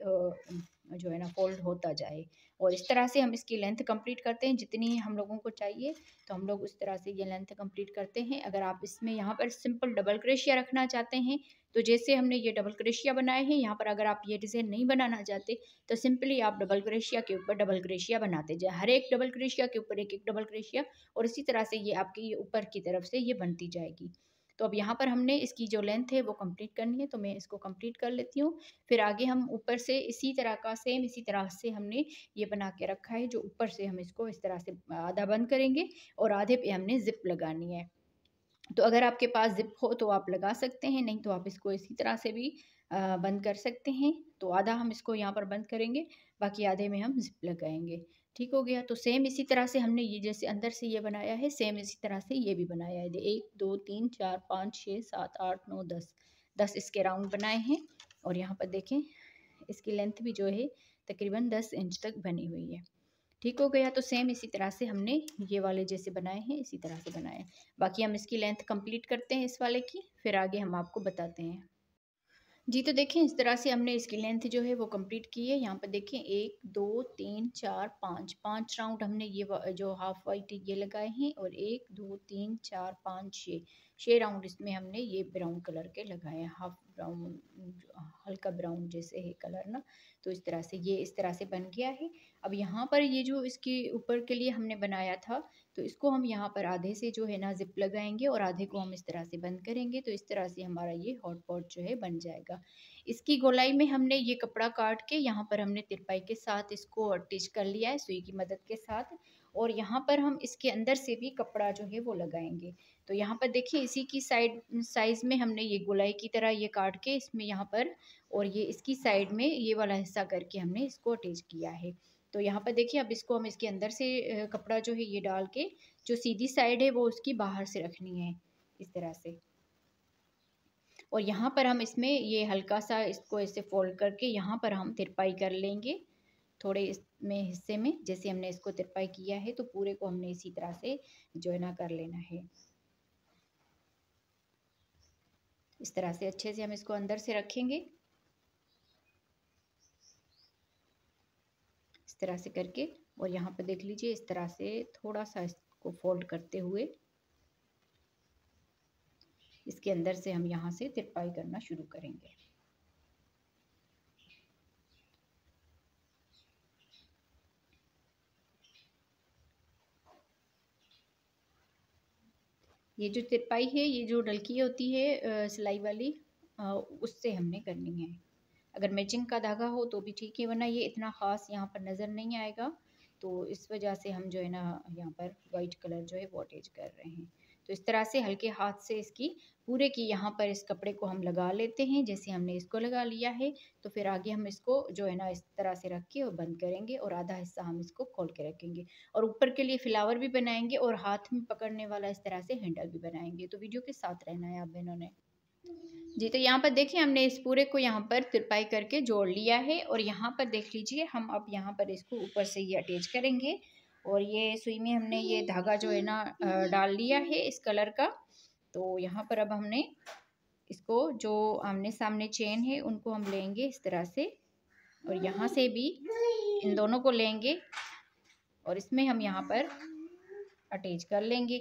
जो है ना फोल्ड होता जाए। और इस तरह से हम इसकी लेंथ कंप्लीट करते हैं जितनी हम लोगों को चाहिए, तो हम लोग उस तरह से ये लेंथ कंप्लीट करते हैं। अगर आप इसमें यहाँ पर सिंपल डबल क्रोशिया रखना चाहते हैं तो जैसे हमने ये डबल क्रोशिया बनाए हैं, यहाँ पर अगर आप ये डिज़ाइन नहीं बनाना चाहते तो सिंपली आप डबल क्रोशिया के ऊपर डबल क्रोशिया बनाते जाए, हर एक डबल क्रोशिया के ऊपर एक एक डबल क्रोशिया, और इसी तरह से ये आपकी ऊपर की तरफ से ये बनती जाएगी। तो अब यहाँ पर हमने इसकी जो लेंथ है वो कंप्लीट करनी है, तो मैं इसको कंप्लीट कर लेती हूँ। फिर आगे हम ऊपर से इसी तरह का सेम इसी तरह से हमने ये बना के रखा है, जो ऊपर से हम इसको इस तरह से आधा बंद करेंगे और आधे पे हमने जिप लगानी है। तो अगर आपके पास जिप हो तो आप लगा सकते हैं, नहीं तो आप इसको इसी तरह से भी बंद कर सकते हैं। तो आधा हम इसको यहाँ पर बंद करेंगे, बाकी आधे में हम जिप लगाएंगे। ठीक हो गया। तो सेम इसी तरह से हमने ये जैसे अंदर से ये बनाया है सेम इसी तरह से ये भी बनाया है। 1 2 3 4 5 6 7 8 9 10 इसके राउंड बनाए हैं। और यहाँ पर देखें इसकी लेंथ भी जो है तकरीबन 10 इंच तक बनी हुई है। ठीक हो गया। तो सेम इसी तरह से हमने ये वाले जैसे बनाए हैं इसी तरह से बनाए। बाकी हम इसकी लेंथ कंप्लीट करते हैं इस वाले की, फिर आगे हम आपको बताते हैं। जी, तो देखें इस तरह से हमने इसकी लेंथ जो है वो कंप्लीट की है। यहाँ पर देखें 1 2 3 4 5 राउंड हमने ये जो हाफ वाइट ये लगाए हैं, और 1 2 3 4 5 6 राउंड इसमें हमने ये ब्राउन कलर के लगाए हैं, हाफ ब्राउन हल्का ब्राउन जैसे है कलर ना। तो इस तरह से ये इस तरह से बन गया है। अब यहाँ पर ये जो इसके ऊपर के लिए हमने बनाया था, तो इसको हम यहाँ पर आधे से जो है ना जिप लगाएंगे और आधे को हम इस तरह से बंद करेंगे। तो इस तरह से हमारा ये हॉट पॉट जो है बन जाएगा। इसकी गोलाई में हमने ये कपड़ा काट के यहाँ पर हमने तिरपाई के साथ इसको अटैच कर लिया है सुई की मदद के साथ, और यहाँ पर हम इसके अंदर से भी कपड़ा जो है वो लगाएंगे। तो यहाँ पर देखिए इसी की साइज में हमने ये गोलाई की तरह ये काट के इसमें यहाँ पर, और ये इसकी साइड में ये वाला हिस्सा करके हमने इसको अटैच किया है। तो यहाँ पर देखिए अब इसको हम इसके अंदर से कपड़ा जो है ये डाल के जो सीधी साइड है वो उसकी बाहर से रखनी है इस तरह से। और यहाँ पर हम इसमें ये हल्का सा इसको ऐसे फोल्ड करके यहाँ पर हम तिरपाई कर लेंगे थोड़े इसमें हिस्से में, जैसे हमने इसको तिरपाई किया है तो पूरे को हमने इसी तरह से जो है ना कर लेना है। इस तरह से अच्छे से हम इसको अंदर से रखेंगे, इस तरह से करके। और यहाँ पर देख लीजिए इस तरह से थोड़ा सा इसको फोल्ड करते हुए इसके अंदर से हम यहाँ से तिरपाई करना शुरू करेंगे। ये जो तिरपाई है ये जो डलकी होती है सिलाई वाली, उससे हमने करनी है। अगर मैचिंग का धागा हो तो भी ठीक है, वरना ये इतना ख़ास यहाँ पर नज़र नहीं आएगा। तो इस वजह से हम जो है ना यहाँ पर वाइट कलर जो है वो अटैच कर रहे हैं। तो इस तरह से हल्के हाथ से इसकी पूरे की यहाँ पर इस कपड़े को हम लगा लेते हैं, जैसे हमने इसको लगा लिया है। तो फिर आगे हम इसको जो है ना इस तरह से रख के और बंद करेंगे, और आधा हिस्सा हम इसको खोल के रखेंगे, और ऊपर के लिए फ्लावर भी बनाएंगे और हाथ में पकड़ने वाला इस तरह से हैंडल भी बनाएंगे। तो वीडियो के साथ रहना है आप बहनों ने। जी, तो यहाँ पर देखिए हमने इस पूरे को यहाँ पर तिरपाई करके जोड़ लिया है, और यहाँ पर देख लीजिए हम अब यहाँ पर इसको ऊपर से ये अटैच करेंगे, और ये सुई में हमने ये धागा जो है ना डाल लिया है इस कलर का। तो यहाँ पर अब हमने इसको जो आमने सामने चेन है उनको हम लेंगे इस तरह से, और यहाँ से भी इन दोनों को लेंगे और इसमें हम यहाँ पर अटैच कर लेंगे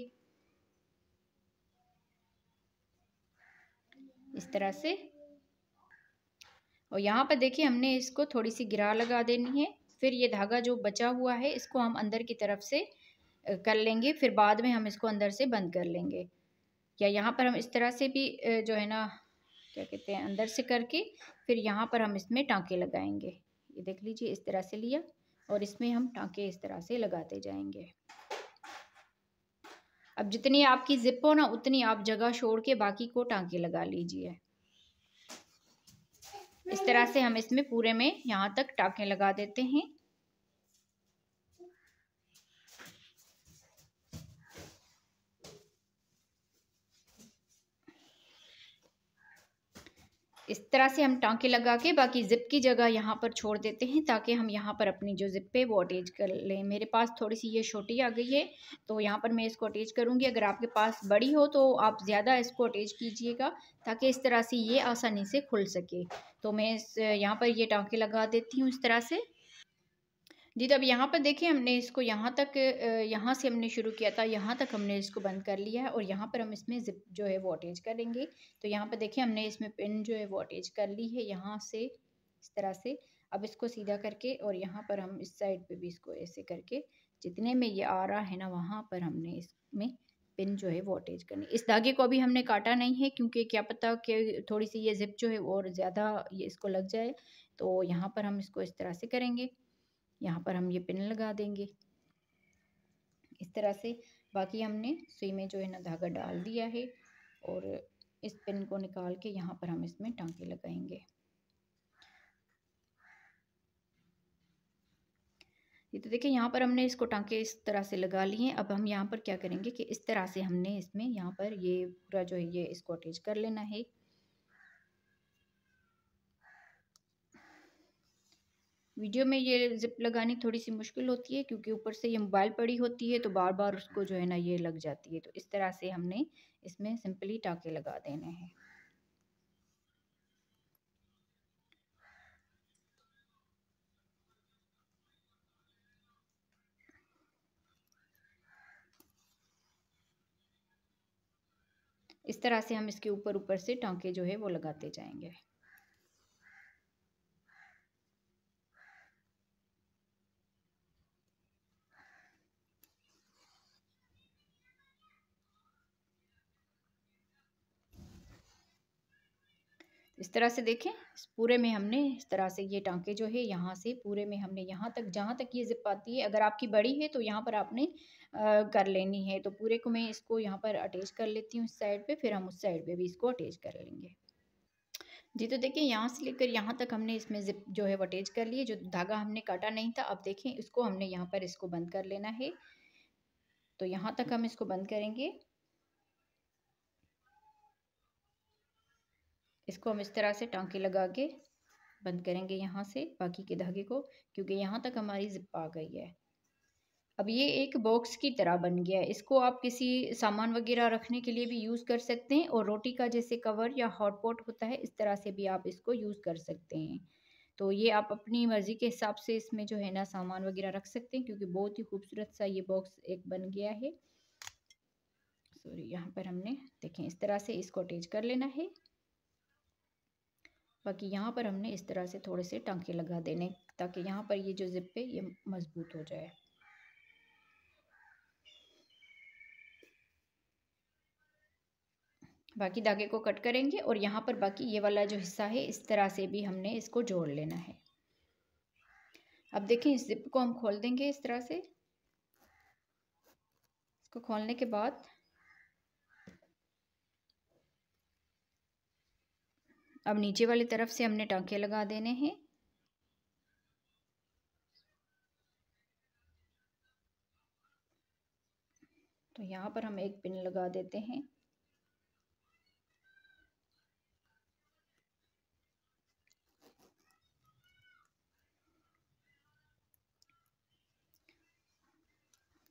इस तरह से। और यहाँ पर देखिए हमने इसको थोड़ी सी गिरा लगा देनी है। फिर ये धागा जो बचा हुआ है इसको हम अंदर की तरफ से कर लेंगे, फिर बाद में हम इसको अंदर से बंद कर लेंगे। या यहाँ पर हम इस तरह से भी जो है ना क्या कहते हैं अंदर से करके फिर यहाँ पर हम इसमें टाँके लगाएंगे। ये देख लीजिए इस तरह से लिया और इसमें हम टाँके इस तरह से लगाते जाएंगे। अब जितनी आपकी जिप हो ना उतनी आप जगह छोड़ के बाकी को टांके लगा लीजिए। इस तरह से हम इसमें पूरे में यहाँ तक टांके लगा देते हैं। इस तरह से हम टांके लगा के बाकी जिप की जगह यहाँ पर छोड़ देते हैं ताकि हम यहाँ पर अपनी जो जिप है वो अटैच कर लें। मेरे पास थोड़ी सी ये छोटी आ गई है तो यहाँ पर मैं इसको अटैच करूँगी। अगर आपके पास बड़ी हो तो आप ज़्यादा इसको अटैच कीजिएगा ताकि इस तरह से ये आसानी से खुल सके। तो मैं यहाँ पर ये टांके लगा देती हूँ इस तरह से जी। तो अब यहाँ पर देखिए हमने इसको यहाँ तक यहाँ से हमने शुरू किया था, यहाँ तक हमने इसको बंद कर लिया है और यहाँ पर हम इसमें जिप जो है वो अटैच करेंगे। तो यहाँ पर देखिए हमने इसमें पिन जो है वो अटैच कर ली है यहाँ से इस तरह से। अब इसको सीधा करके और यहाँ पर हम इस साइड पे भी इसको ऐसे करके जितने में ये आ रहा है ना वहाँ पर हमने इसमें पिन जो है वो अटैच करनी। इस धागे को अभी हमने काटा नहीं है क्योंकि क्या पता कि थोड़ी सी ये जिप जो है और ज़्यादा ये इसको लग जाए। तो यहाँ पर हम इसको इस तरह से करेंगे। यहाँ पर हम ये पिन लगा देंगे इस तरह से। बाकी हमने सुई में जो है ना धागा डाल दिया है और इस पिन को निकाल के यहाँ पर हम इसमें टांके लगाएंगे। ये तो देखिए यहाँ पर हमने इसको टांके इस तरह से लगा लिए हैं। अब हम यहाँ पर क्या करेंगे कि इस तरह से हमने इसमें यहाँ पर ये पूरा जो है ये इसको अटैच कर लेना है। वीडियो में ये जिप लगानी थोड़ी सी मुश्किल होती है क्योंकि ऊपर से ये मोबाइल पड़ी होती है तो बार बार उसको जो है ना ये लग जाती है। तो इस तरह से हमने इसमें सिंपली टांके लगा देने हैं। इस तरह से हम इसके ऊपर ऊपर से टांके जो है वो लगाते जाएंगे। इस तरह से देखें इस पूरे में हमने इस तरह से ये टांके जो है यहाँ से पूरे में हमने यहाँ तक जहाँ तक ये जिप आती है। अगर आपकी बड़ी है तो यहाँ पर आपने कर लेनी है। तो पूरे को मैं इसको यहाँ पर अटैच कर लेती हूँ इस साइड पे, फिर हम उस साइड पे भी इसको अटैच कर लेंगे जी। तो देखिए यहाँ से लेकर यहाँ तक हमने इसमें जिप जो है वो अटैच कर लिए। जो धागा हमने काटा नहीं था अब देखें इसको हमने यहाँ पर इसको बंद कर लेना है। तो यहाँ तक हम इसको बंद करेंगे। इसको हम इस तरह से टांके लगा के बंद करेंगे यहाँ से बाकी के धागे को क्योंकि यहाँ तक हमारी जिप आ गई है। अब ये एक बॉक्स की तरह बन गया है। इसको आप किसी सामान वगैरह रखने के लिए भी यूज़ कर सकते हैं और रोटी का जैसे कवर या हॉट पॉट होता है इस तरह से भी आप इसको यूज़ कर सकते हैं। तो ये आप अपनी मर्ज़ी के हिसाब से इसमें जो है ना सामान वगैरह रख सकते हैं क्योंकि बहुत ही खूबसूरत सा ये बॉक्स एक बन गया है। सॉरी यहाँ पर हमने देखें इस तरह से इसको अटैच कर लेना है। बाकी यहाँ पर हमने इस तरह से थोड़े से टांके लगा देने ताकि यहाँ पर ये जो जिप है ये मजबूत हो जाए। बाकी धागे को कट करेंगे और यहाँ पर बाकी ये वाला जो हिस्सा है इस तरह से भी हमने इसको जोड़ लेना है। अब देखें इस जिप को हम खोल देंगे इस तरह से। इसको खोलने के बाद अब नीचे वाली तरफ से हमने टांके लगा देने हैं। तो यहाँ पर हम एक पिन लगा देते हैं।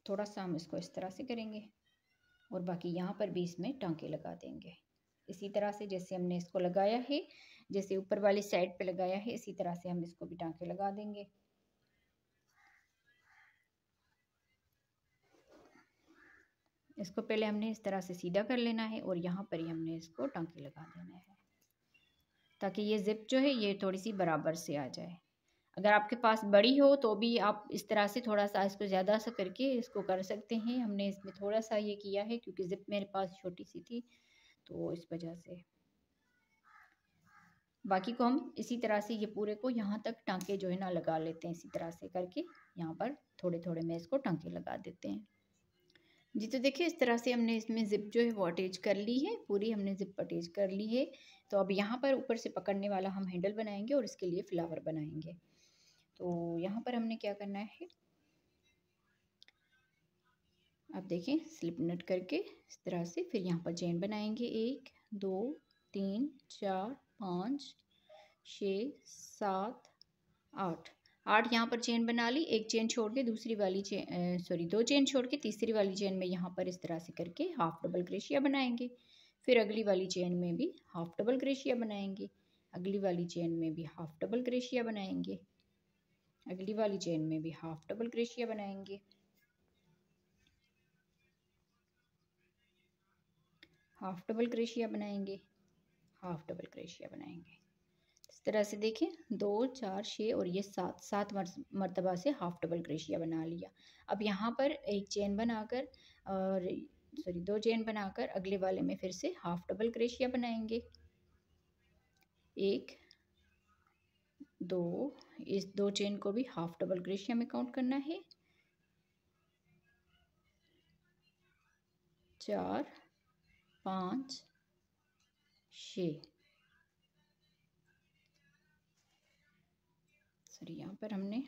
थोड़ा सा हम इसको इस तरह से करेंगे और बाकी यहाँ पर भी इसमें टांके लगा देंगे इसी तरह से जैसे हमने इसको लगाया है। जैसे ऊपर वाली साइड पे लगाया है इसी तरह से हम इसको भी टांके लगा देंगे। इसको पहले हमने इस तरह से सीधा कर लेना है और यहाँ पर ही हमने इसको टांके लगा देना है ताकि ये जिप जो है ये थोड़ी सी बराबर से आ जाए। अगर आपके पास बड़ी हो तो भी आप इस तरह से थोड़ा सा इसको ज़्यादा सा करके इसको कर सकते हैं। हमने इसमें थोड़ा सा ये किया है क्योंकि जिप मेरे पास छोटी सी थी तो इस वजह से। बाकी को हम इसी तरह से ये पूरे को यहाँ तक टांके जो है ना लगा लेते हैं इसी तरह से करके। यहाँ पर थोड़े थोड़े में इसको टांके लगा देते हैं। जी तो देखिए इस तरह से हमने इसमें ज़िप जो है वो अटैच कर ली है, पूरी हमने ज़िप अटैच कर ली है। तो अब यहाँ पर ऊपर से पकड़ने वाला हम हैंडल बनाएंगे और इसके लिए फ्लावर बनाएंगे। तो यहाँ पर हमने क्या करना है, आप देखें स्लिप नट करके इस तरह से, फिर यहाँ पर चेन बनाएंगे 1 2 3 4 5 6 7 8 8 यहाँ पर चेन बना ली। एक चेन छोड़ के दूसरी वाली चेन सॉरी 2 चेन छोड़ के तीसरी वाली चेन में यहाँ पर इस तरह से करके हाफ डबल क्रोशिया बनाएंगे। फिर अगली वाली चेन में भी हाफ डबल क्रोशिया बनाएंगे, अगली वाली चेन में भी हाफ डबल क्रोशिया बनाएंगे, अगली वाली चेन में भी हाफ डबल क्रोशिया बनाएंगे, हाफ डबल क्रोशिया बनाएंगे, हाफ डबल क्रोशिया बनाएंगे। इस तरह से देखें 2 4 6 और ये 7 मरतबा से हाफ डबल क्रोशिया बना लिया। अब यहाँ पर एक चेन बनाकर और सॉरी 2 चेन बनाकर अगले वाले में फिर से हाफ डबल क्रोशिया बनाएंगे। 1 2, इस 2 चेन को भी हाफ डबल क्रोशिया में काउंट करना है। 4 5 6 सॉरी यहाँ पर हमने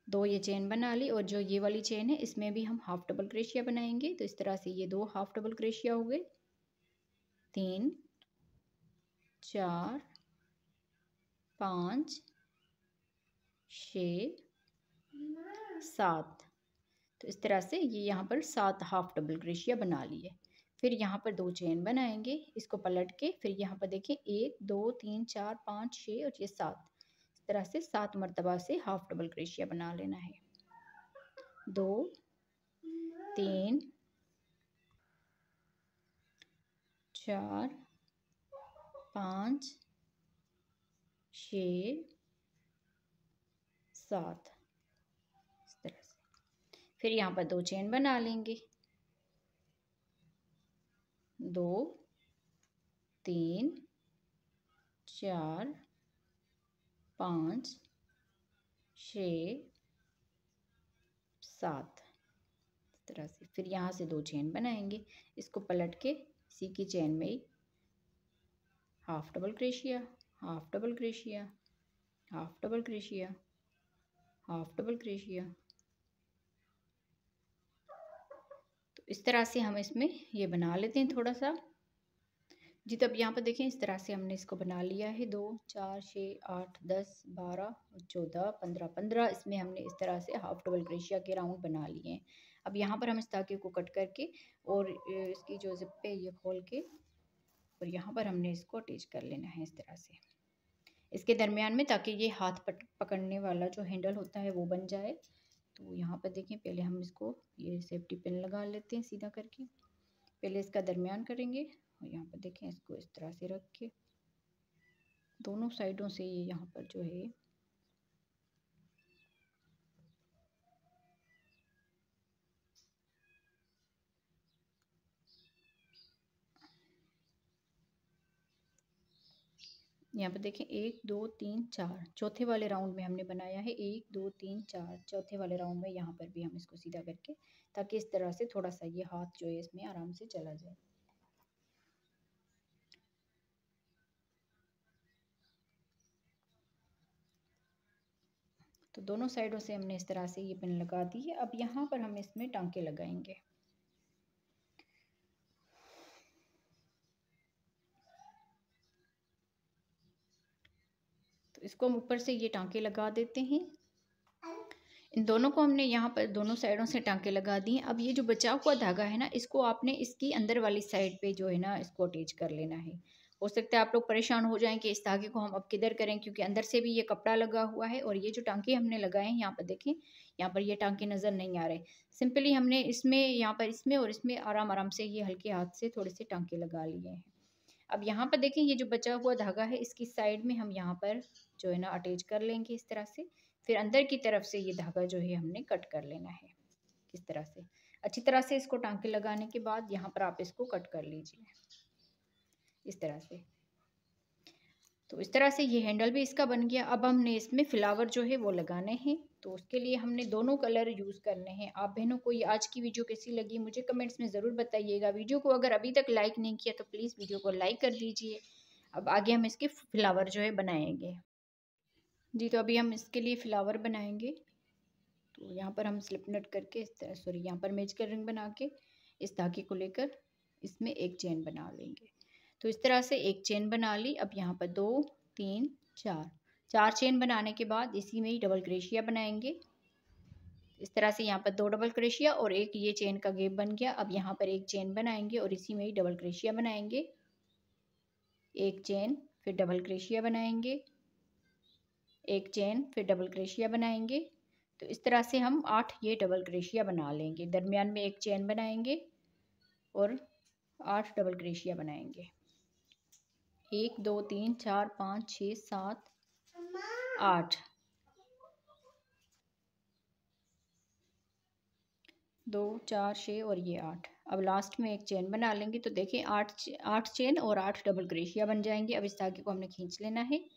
2 ये चेन बना ली और जो ये वाली चेन है इसमें भी हम हाफ डबल क्रोशिया बनाएंगे। तो इस तरह से ये 2 हाफ डबल क्रोशिया हो गए। 3 4 5 6 7, तो इस तरह से ये यहाँ पर 7 हाफ डबल क्रोशिया बना लिए। फिर यहाँ पर 2 चेन बनाएंगे, इसको पलट के फिर यहाँ पर देखिए 1 2 3 4 5 6 और ये 7, इस तरह से 7 मरतबा से हाफ डबल क्रोशिया बना लेना है। 2 3 4 5 6 7, इस तरह से। फिर यहाँ पर 2 चेन बना लेंगे, 2 3 4 5 6 7, इस तरह से। फिर यहाँ से 2 चेन बनाएंगे, इसको पलट के इसी की चेन में ही half double crochet, half double crochet, half double crochet, half double crochet. तो इस तरह से हम इसमें ये बना लेते हैं थोड़ा सा। जी तब यहाँ पर देखें इस तरह से हमने इसको बना लिया है। 2 4 6 8 10 12 14 15 15, इसमें हमने इस तरह से हाफ डबल क्रोशिया के राउंड बना लिए हैं। अब यहाँ पर हम इस धागे को कट करके और इसकी जो जिप पे ये खोल के और यहाँ पर हमने इसको अटैच कर लेना है इस तरह से इसके दरमियान में, ताकि ये हाथ पकड़ने वाला जो हैंडल होता है वो बन जाए। तो यहाँ पर देखें पहले हम इसको ये सेफ्टी पिन लगा लेते हैं सीधा करके। पहले इसका दरमियान करेंगे और यहाँ पर देखें इसको इस तरह से रख के दोनों साइडों से ये यहाँ पर जो है यहाँ पर देखें 1 2 3 4, चौथे वाले राउंड में हमने बनाया है 1 2 3 4, चौथे वाले राउंड में यहाँ पर भी हम इसको सीधा करके, ताकि इस तरह से थोड़ा सा ये हाथ जो है इसमें आराम से चला जाए। तो दोनों साइडों से हमने इस तरह से ये पिन लगा दी है। अब यहाँ पर हम इसमें टांके लगाएंगे। तो इसको हम ऊपर से ये टांके लगा देते हैं। इन दोनों को हमने यहाँ पर दोनों साइडों से टांके लगा दिए। अब ये जो बचा हुआ धागा है ना, इसको आपने इसकी अंदर वाली साइड पे जो है ना इसको अटैच कर लेना है। हो सकता है आप लोग परेशान हो जाएं कि इस धागे को हम अब किधर करें, क्योंकि अंदर से भी ये कपड़ा लगा हुआ है और ये जो टांके हमने लगाए हैं यहाँ पर देखें, यहाँ पर ये टांके नज़र नहीं आ रहे। सिंपली हमने इसमें यहाँ पर इसमें और इसमें आराम आराम से ये हल्के हाथ से थोड़े से टांके लगा लिए हैं। अब यहाँ पर देखें ये जो बचा हुआ धागा है इसकी साइड में हम यहाँ पर जो है ना अटैच कर लेंगे इस तरह से। फिर अंदर की तरफ से ये धागा जो है हमने कट कर लेना है इस तरह से। अच्छी तरह से इसको टांके लगाने के बाद यहाँ पर आप इसको कट कर लीजिए इस तरह से। तो इस तरह से ये हैंडल भी इसका बन गया। अब हमने इसमें फ्लावर जो है वो लगाने हैं। तो उसके लिए हमने दोनों कलर यूज़ करने हैं। आप बहनों को ये आज की वीडियो कैसी लगी मुझे कमेंट्स में ज़रूर बताइएगा। वीडियो को अगर अभी तक लाइक नहीं किया तो प्लीज़ वीडियो को लाइक कर दीजिए। अब आगे हम इसके फ्लावर जो है बनाएंगे। जी तो अभी हम इसके लिए फ्लावर बनाएंगे। तो यहाँ पर हम स्लिप नट करके इस तरह, सॉरी, यहाँ पर मैजिकल रिंग बना के इस धागे को लेकर इसमें एक चेन बना लेंगे। तो इस तरह से एक चेन बना ली। अब यहाँ पर 2 3 4 चेन बनाने के बाद इसी में ही डबल क्रोशिया बनाएंगे। इस तरह से यहाँ पर 2 डबल क्रोशिया और एक ये चेन का गैप बन गया। अब यहाँ पर एक चेन बनाएंगे और इसी में ही डबल क्रोशिया बनाएंगे। एक चेन, फिर डबल क्रोशिया बनाएंगे, एक चेन, फिर डबल क्रोशिया बनाएंगे। तो इस तरह से हम 8 ये डबल क्रोशिया बना लेंगे। दरमियान में एक चेन बनाएंगे और 8 डबल क्रोशिया बनाएंगे। 1 2 3 4 5 6 7 8, 2 4 6 और ये 8। अब लास्ट में एक चेन बना लेंगे। तो देखिए 8 चेन और 8 डबल क्रोशिया बन जाएंगे। अब इस धागे को हमने खींच लेना है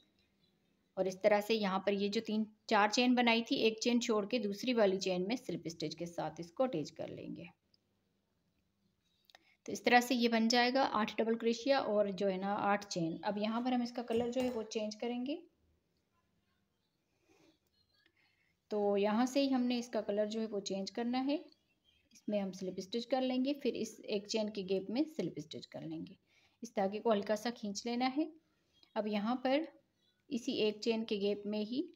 और इस तरह से यहाँ पर ये जो 4 चेन बनाई थी, एक चेन छोड़ के दूसरी वाली चेन में स्लिप स्टिच के साथ इसको अटैच कर लेंगे। तो इस तरह से ये बन जाएगा 8 डबल क्रोशिया और जो है ना 8 चेन। अब यहाँ पर हम इसका कलर जो है वो चेंज करेंगे। तो यहाँ से ही हमने इसका कलर जो है वो चेंज करना है। इसमें हम स्लिप स्टिच कर लेंगे, फिर इस एक चेन के गैप में स्लिप स्टिच कर लेंगे। इस धागे को हल्का सा खींच लेना है। अब यहाँ पर इसी एक चेन के गैप में ही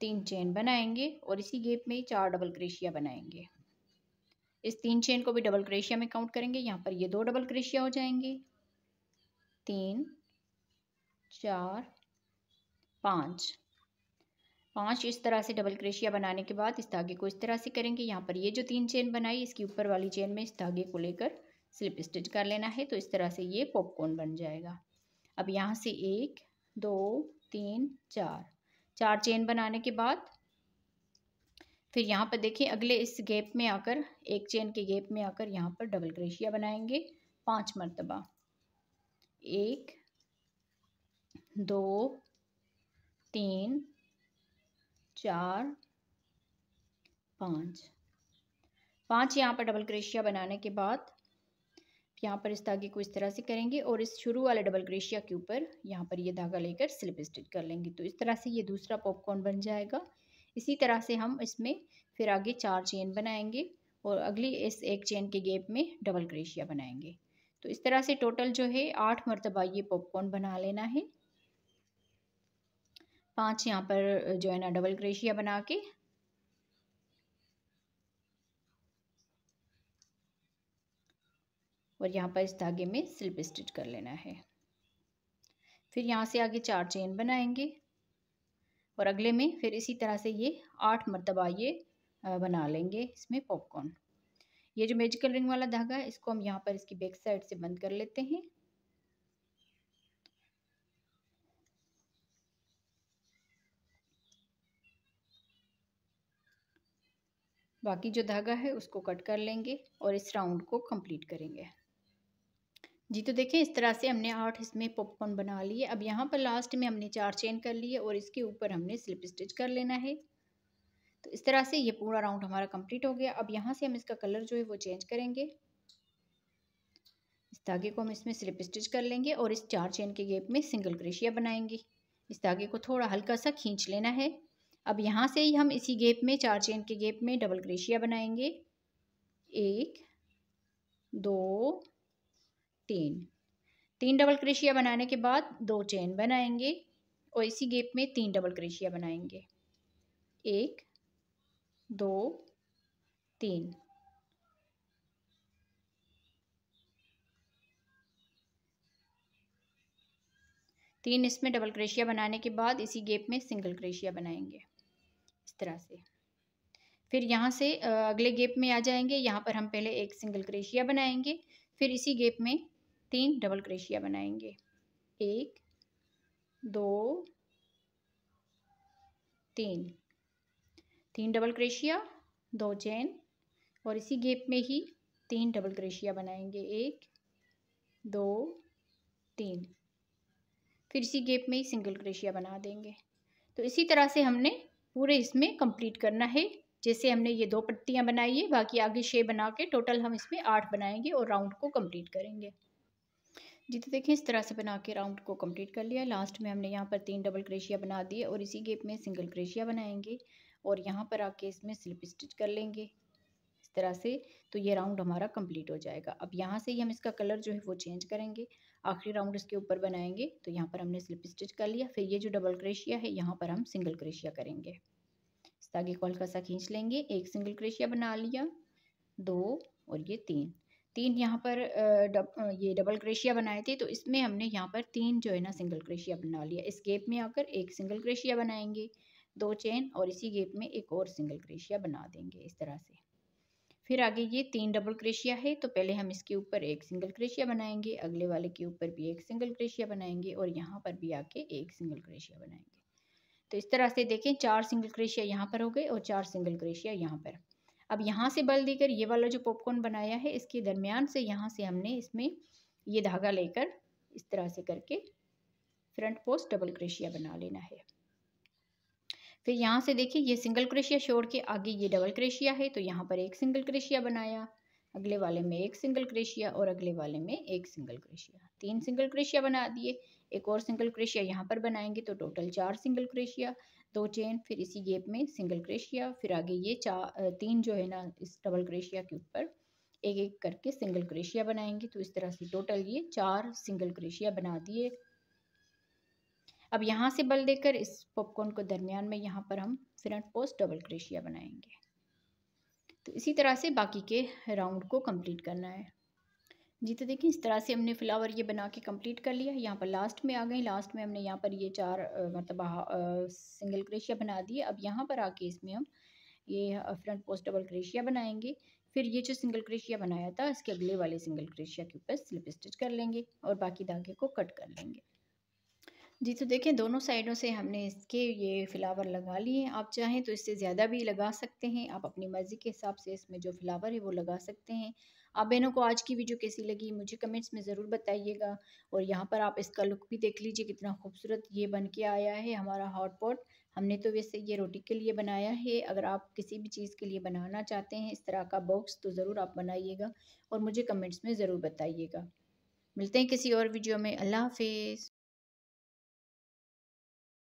3 चेन बनाएंगे और इसी गैप में ही 4 डबल क्रोशिया बनाएंगे। इस 3 चेन को भी डबल क्रोशिया में काउंट करेंगे। यहाँ पर ये 2 डबल क्रोशिया हो जाएंगे, 3 4 5 इस तरह से डबल क्रोशिया बनाने के बाद इस धागे को इस तरह से करेंगे। यहाँ पर ये जो 3 चेन बनाई, इसकी ऊपर वाली चेन में इस धागे को लेकर स्लिप स्टिच कर लेना है। तो इस तरह से ये पॉपकॉर्न बन जाएगा। अब यहाँ से 1 2 3 4 चेन बनाने के बाद फिर यहाँ पर देखिए अगले इस गैप में आकर, एक चेन के गैप में आकर यहाँ पर डबल क्रोशिया बनाएंगे 5 मरतबा। 1 2 3 4 5 यहाँ पर डबल क्रोशिया बनाने के बाद यहाँ पर इस धागे को इस तरह से करेंगे और इस शुरू वाले डबल क्रोशिया के ऊपर यहाँ पर ये धागा लेकर स्लिप स्टिच कर लेंगे। तो इस तरह से ये दूसरा पॉपकॉर्न बन जाएगा। इसी तरह से हम इसमें फिर आगे 4 चेन बनाएंगे और अगली इस एक चेन के गैप में डबल क्रोशिया बनाएंगे। तो इस तरह से टोटल जो है 8 मरतबा ये पॉपकॉर्न बना लेना है। 5 यहाँ पर जो है ना डबल क्रोशिया बना के और यहाँ पर इस धागे में स्लिप स्टिच कर लेना है। फिर यहाँ से आगे 4 चेन बनाएंगे और अगले में फिर इसी तरह से ये 8 मरतबा ये बना लेंगे इसमें पॉपकॉर्न। ये जो मैजिकल रिंग वाला धागा है इसको हम यहाँ पर इसकी बैक साइड से बंद कर लेते हैं। बाकी जो धागा है उसको कट कर लेंगे और इस राउंड को कंप्लीट करेंगे। जी तो देखिए इस तरह से हमने 8 इसमें पॉपकॉर्न बना लिए। अब यहाँ पर लास्ट में हमने 4 चेन कर लिए और इसके ऊपर हमने स्लिप स्टिच कर लेना है। तो इस तरह से ये पूरा राउंड हमारा कंप्लीट हो गया। अब यहाँ से हम इसका कलर जो है वो चेंज करेंगे। इस धागे को हम इसमें स्लिप स्टिच कर लेंगे और इस 4 चेन के गैप में सिंगल क्रोशिया बनाएंगे। इस धागे को थोड़ा हल्का सा खींच लेना है। अब यहाँ से ही हम इसी गैप में 4 चेन के गैप में डबल क्रोशिया बनाएंगे। 1 2 3 डबल क्रोशिया बनाने के बाद 2 चेन बनाएंगे और इसी गैप में 3 डबल क्रोशिया बनाएंगे। 1 2 3 3 इसमें डबल क्रोशिया बनाने के बाद इसी गैप में सिंगल क्रोशिया बनाएंगे इस तरह से। फिर यहाँ से अगले गैप में आ जाएंगे। यहाँ पर हम पहले एक सिंगल क्रोशिया बनाएंगे, फिर इसी गैप में 3 डबल क्रोशिया बनाएंगे। 1 2 3 डबल क्रोशिया, 2 चेन और इसी गैप में ही 3 डबल क्रोशिया बनाएंगे। 1 2 3 फिर इसी गैप में ही सिंगल क्रोशिया बना देंगे। तो इसी तरह से हमने पूरे इसमें कंप्लीट करना है। जैसे हमने ये 2 पट्टियाँ बनाई है, बाकी आगे 6 बना के टोटल हम इसमें 8 बनाएंगे और राउंड को कंप्लीट करेंगे। जी तो देखिए इस तरह से बना के राउंड को कंप्लीट कर लिया। लास्ट में हमने यहाँ पर 3 डबल क्रोशिया बना दिए और इसी गैप में सिंगल क्रोशिया बनाएंगे और यहाँ पर आके इसमें स्लिप स्टिच कर लेंगे इस तरह से। तो ये राउंड हमारा कंप्लीट हो जाएगा। अब यहाँ से ही हम इसका कलर जो है वो चेंज करेंगे। आखिरी राउंड इसके ऊपर बनाएंगे। तो यहाँ पर हमने स्लिप स्टिच कर लिया। फिर ये जो डबल क्रोशिया है यहाँ पर हम सिंगल क्रोशिया करेंगे। इस धागे को हल्का सा खींच लेंगे। एक सिंगल क्रोशिया बना लिया, 2 और ये 3 यहाँ पर ये डबल क्रोशिया बनाए थे, तो इसमें हमने यहाँ पर 3 जो है ना सिंगल क्रोशिया बना लिया। इस गैप में आकर एक सिंगल क्रोशिया बनाएंगे, 2 चेन और इसी गैप में एक और सिंगल क्रोशिया बना देंगे इस तरह से। फिर आगे ये 3 डबल क्रोशिया है, तो पहले हम इसके ऊपर एक सिंगल क्रोशिया बनाएंगे, अगले वाले के ऊपर भी एक सिंगल क्रोशिया बनाएंगे और यहाँ पर भी आके एक सिंगल क्रोशिया बनाएंगे। तो इस तरह से देखें 4 सिंगल क्रोशिया यहाँ पर हो गए और 4 सिंगल क्रोशिया यहाँ पर। अब यहाँ से बल देकर ये वाला जो पॉपकॉर्न बनाया है इसके दरमियान से यहाँ से हमने इसमें ये धागा लेकर इस तरह से करके फ्रंट पोस्ट डबल क्रोशिया बना लेना है। फिर यहाँ से देखिए ये सिंगल क्रोशिया छोड़ के आगे ये डबल क्रोशिया है, तो यहाँ पर एक सिंगल क्रोशिया बनाया, अगले वाले में एक सिंगल क्रोशिया और अगले वाले में एक सिंगल क्रोशिया, 3 सिंगल क्रोशिया बना दिए। एक और सिंगल क्रोशिया यहाँ पर बनाएंगे तो टोटल 4 सिंगल क्रोशिया, 2 चेन, फिर इसी गैप में सिंगल क्रोशिया, फिर आगे ये 3 जो है ना इस डबल क्रोशिया के ऊपर एक एक करके सिंगल क्रोशिया बनाएंगे। तो इस तरह से टोटल ये 4 सिंगल क्रोशिया बना दिए। अब यहाँ से बल देकर इस पॉपकॉर्न को दरमियान में यहाँ पर हम फ्रंट पोस्ट डबल क्रोशिया बनाएंगे। तो इसी तरह से बाकी के राउंड को कंप्लीट करना है। जी तो देखिए इस तरह से हमने फ्लावर ये बना के कंप्लीट कर लिया। यहाँ पर लास्ट में आ गए, लास्ट में हमने यहाँ पर ये 4 मतलब सिंगल क्रोशिया बना दिए। अब यहाँ पर आके इसमें हम ये फ्रंट पोस्ट डबल क्रोशिया बनाएंगे। फिर ये जो सिंगल क्रोशिया बनाया था इसके अगले वाले सिंगल क्रोशिया के ऊपर स्लिप स्टिच कर लेंगे और बाकी धागे को कट कर लेंगे। जी तो देखें दोनों साइडों से हमने इसके ये फ्लावर लगा लिए। आप चाहें तो इससे ज़्यादा भी लगा सकते हैं, आप अपनी मर्ज़ी के हिसाब से इसमें जो फ्लावर है वो लगा सकते हैं। आप बहनों को आज की वीडियो कैसी लगी मुझे कमेंट्स में ज़रूर बताइएगा। और यहाँ पर आप इसका लुक भी देख लीजिए कितना खूबसूरत ये बन के आया है हमारा हॉट पॉट। हमने तो वैसे ये रोटी के लिए बनाया है, अगर आप किसी भी चीज़ के लिए बनाना चाहते हैं इस तरह का बॉक्स तो ज़रूर आप बनाइएगा और मुझे कमेंट्स में ज़रूर बताइएगा। मिलते हैं किसी और वीडियो में। अल्लाह हाफिज़।